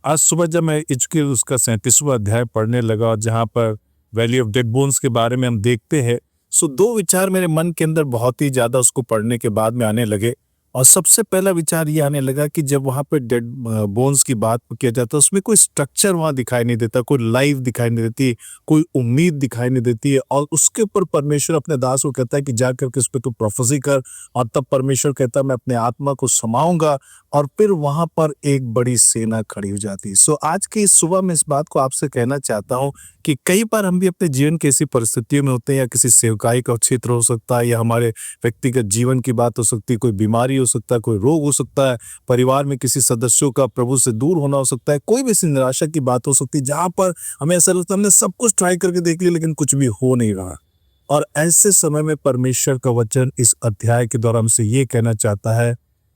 आज सुबह जब मैं इज़किल उसका 37वां अध्याय पढ़ने लगा और जहाँ पर वैली ऑफ डेड बोन्स के बारे में हम देखते हैं, सो 2 विचार मेरे मन के अंदर बहुत ही ज़्यादा उसको पढ़ने के बाद में आने लगे। और सबसे पहला विचार ये आने लगा कि जब वहाँ पे डेड बोन्स की बात किया जाता है, उसमें कोई स्ट्रक्चर वहाँ दिखाई नहीं देता, कोई लाइफ दिखाई नहीं देती, कोई उम्मीद दिखाई नहीं देती है। और उसके ऊपर परमेश्वर अपने दास को कहता है कि जा करके उस पे तू प्रोफेसी कर। और तब परमेश्वर कहता है मैं अपने आत्मा को समाऊंगा, और फिर वहां पर एक बड़ी सेना खड़ी हो जाती है। सो आज की इस सुबह में इस बात को आपसे कहना चाहता हूं कि कई बार हम भी अपने जीवन की ऐसी परिस्थितियों में होते हैं, या किसी सेवकाई का क्षेत्र हो सकता है, या हमारे व्यक्तिगत जीवन की बात हो सकती है, कोई बीमारी हो सकता है, कोई रोग हो सकता है, परिवार में किसी सदस्यों का प्रभु से दूर होना हो सकता है, कोई भी ऐसी निराशा की बात हो सकती है जहां पर हमें ऐसा लगता है हमने सब कुछ ट्राई करके देख लिया लेकिन कुछ भी हो नहीं रहा। और ऐसे समय में परमेश्वर का वचन इस अध्याय के द्वारा हमसे ये कहना चाहता है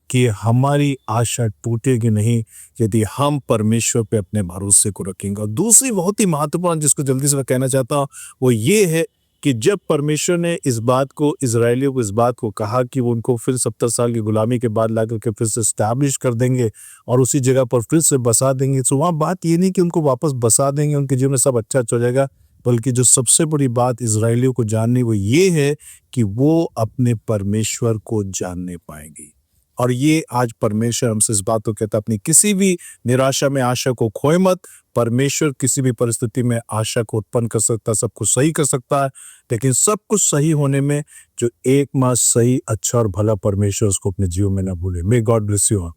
कि हमारी आशा टूटेगी नहीं यदि हम परमेश्वर पे अपने भरोसे को रखेंगे। और दूसरी बहुत ही महत्वपूर्ण जिसको जल्दी से मैं कहना चाहता हूँ वो ये है कि जब परमेश्वर ने इस बात को इजरायलियों को इस बात को कहा कि वो उनको फिर 70 साल की गुलामी के बाद ला करके फिर से स्टैब्लिश कर देंगे और उसी जगह पर फिर से बसा देंगे, तो वहाँ बात ये नहीं कि उनको वापस बसा देंगे, उनके जीवन में सब अच्छा हो जाएगा, बल्कि जो सबसे बड़ी बात इजरायलियों को जाननी वो ये है कि वो अपने परमेश्वर को जानने पाएंगी। और ये आज परमेश्वर हमसे इस बात को कहता है, अपनी किसी भी निराशा में आशा को खोए मत। परमेश्वर किसी भी परिस्थिति में आशा को उत्पन्न कर सकता है, सब कुछ सही कर सकता है, लेकिन सब कुछ सही होने में जो एकमात्र सही, अच्छा और भला परमेश्वर उसको अपने जीवन में न भूले। May God bless you.